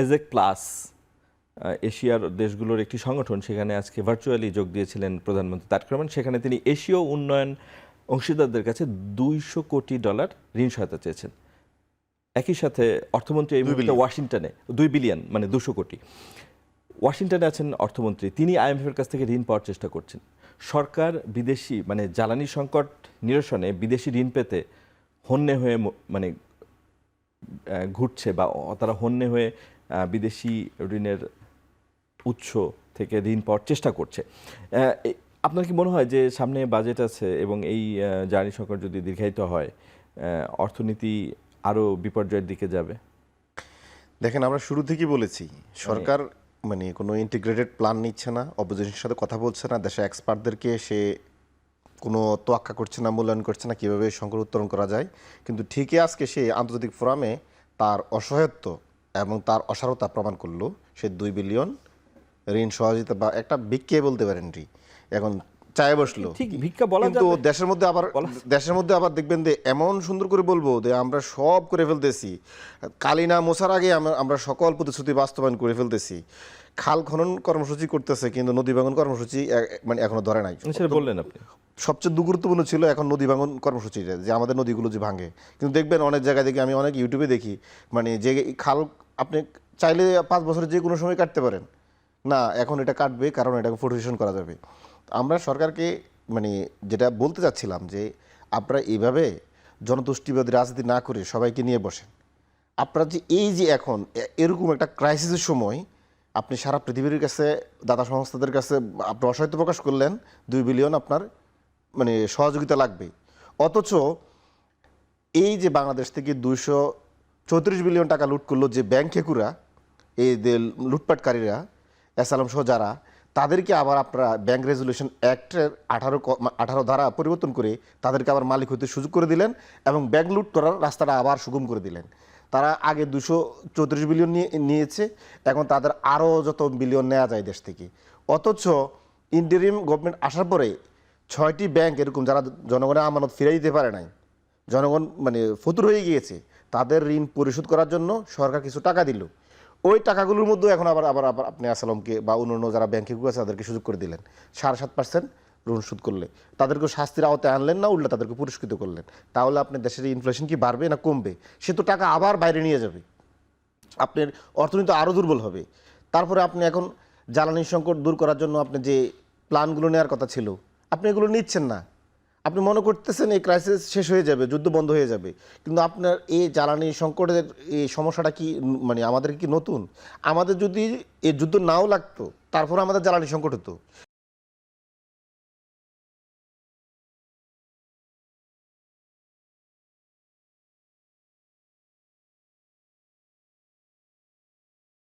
এজেক plus এশিয়ার দেশগুলোর একটি সংগঠন, সেখানে আজকে ভার্চুয়ালি যোগ দিয়েছিলেন প্রধানমন্ত্রী তারেক রহমান। সেখানে তিনি এশীয় উন্নয়ন অংশীদারদের কাছে $200 কোটি ঋণ সহায়তা চেয়েছেন। একই সাথে অর্থমন্ত্রী এই মুহূর্তে ওয়াশিংটনে 2 বিলিয়ন মানে 200 কোটি। ওয়াশিংটনে আছেন অর্থমন্ত্রী, তিনি আইএমএফের কাছ থেকে ঋণ পাওয়ার চেষ্টা করছেন। সরকার বিদেশি মানে জ্বালানি সংকট নিরসনে বিদেশি ঋণ পেতে হন্যে হয়ে মানে ঘুরছে, বা তারা হন্যে হয়ে বিদেশি ঋণের উৎস থেকে ঋণ পাওয়ার চেষ্টা করছে। আপনার কি মনে হয় যে সামনে বাজেট আছে এবং এই জ্বালানি সংকট যদি দীর্ঘায়িত হয়, অর্থনীতি আরও বিপর্যয়ের দিকে যাবে? দেখেন, আমরা শুরু থেকেই বলেছি সরকার মানে কোনো ইন্টিগ্রেটেড প্ল্যান নিচ্ছে না, অপোজিশনের সাথে কথা বলছে না, দেশের এক্সপার্টদেরকে সে কোনো তোয়াক্কা করছে না, মূল্যায়ন করছে না কীভাবে সংকট উত্তরণ করা যায়। কিন্তু ঠিকই আজকে সে আন্তর্জাতিক ফোরামে তার অসহায়ত্ব এবং তার অসারতা প্রমাণ করলো। সে 2 বিলিয়ন ঋণ সহযোগিতা বা একটা ভিক্ষে বলতে পারেন এখন চায়ে বসলো। ঠিক ভিক্ষা বলা যাবে, কিন্তু দেশের মধ্যে আবার দেখবেন যে এমন সুন্দর করে বলবো যে আমরা সব করে ফেলতেছি, কালিনা মোছার আগে আমরা সকল প্রতিশ্রুতি বাস্তবায়ন করে ফেলতেছি। খাল খনন কর্মসূচি করতেছে কিন্তু নদী ভাঙন কর্মসূচি মানে এখনো ধরে নাই। সেটা বললেন আপনি। সবচেয়ে গুরুত্বপূর্ণ ছিল এখন নদী ভাঙন কর্মসূচিটা, যে আমাদের নদীগুলো যে ভাঙে। কিন্তু দেখবেন অনেক জায়গায় দেখি, আমি অনেক ইউটিউবে দেখি, মানে যে খাল আপনি চাইলে 5 বছরে যে কোনো সময় কাটতে পারেন না, এখন এটা কাটবে কারণ এটাকে ফোর্টিফিকেশন করা যাবে। আমরা সরকারকে মানে যেটা বলতে চাচ্ছিলাম যে আপনারা এইভাবে জনতুষ্টিবাদী রাজনীতি না করে সবাইকে নিয়ে বসেন। আপনারা যে এই যে এখন এরকম একটা ক্রাইসিসের সময় আপনি সারা পৃথিবীর কাছে দাতা সংস্থাদের কাছে আপনি অসহায়ত্ব প্রকাশ করলেন, 2 বিলিয়ন আপনার মানে সহযোগিতা লাগবে। অথচ এই যে বাংলাদেশ থেকে 234 বিলিয়ন টাকা লুট করলো যে ব্যাংক খেকুরা, এই লুটপাটকারীরা, এসালাম সহ যারা, তাদেরকে আবার আপনারা ব্যাংক রেজুলেশন অ্যাক্টের 18 ধারা পরিবর্তন করে তাদেরকে আবার মালিক হতে সুযোগ করে দিলেন এবং ব্যাংক লুট করার রাস্তাটা আবার সুগম করে দিলেন। তারা আগে 234 বিলিয়ন নিয়েছে, এখন তাদের আরও যত বিলিয়ন নেওয়া যায় দেশ থেকে। অথচ ইন্টারিম গভর্নমেন্ট আসার পরে 6টি ব্যাংক এরকম যারা জনগণের আমানত ফিরে দিতে পারে নাই, জনগণ মানে ফতুর হয়ে গিয়েছে, তাদের ঋণ পরিশোধ করার জন্য সরকার কিছু টাকা দিল। ওই টাকাগুলোর মধ্যে এখন আবার আপনি আসলামকে বা অন্যান্য যারা ব্যাংকে আছে তাদেরকে সুযোগ করে দিলেন 7.5% ঋণ শোধ করলে। তাদেরকে শাস্তির আওতায় আনলেন না, উল্টা তাদেরকে পুরস্কৃত করলেন। তাহলে আপনার দেশের ইনফ্লেশন কি বাড়বে না কমবে? সে তো টাকা আবার বাইরে নিয়ে যাবে, আপনার অর্থনীতি আরও দুর্বল হবে। তারপরে আপনি এখন জ্বালানি সংকট দূর করার জন্য আপনি যে প্ল্যানগুলো নেওয়ার কথা ছিল আপনি এগুলো নিচ্ছেন না। আপনি মনে করতেছেন এই ক্রাইসিস শেষ হয়ে যাবে, যুদ্ধ বন্ধ হয়ে যাবে, কিন্তু আপনার এই জ্বালানি সংকটের এই সমস্যাটা কি মানে আমাদের কি নতুন? আমাদের যদি এই যুদ্ধ নাও লাগতো তারপরে আমাদের জ্বালানি সংকট হতো,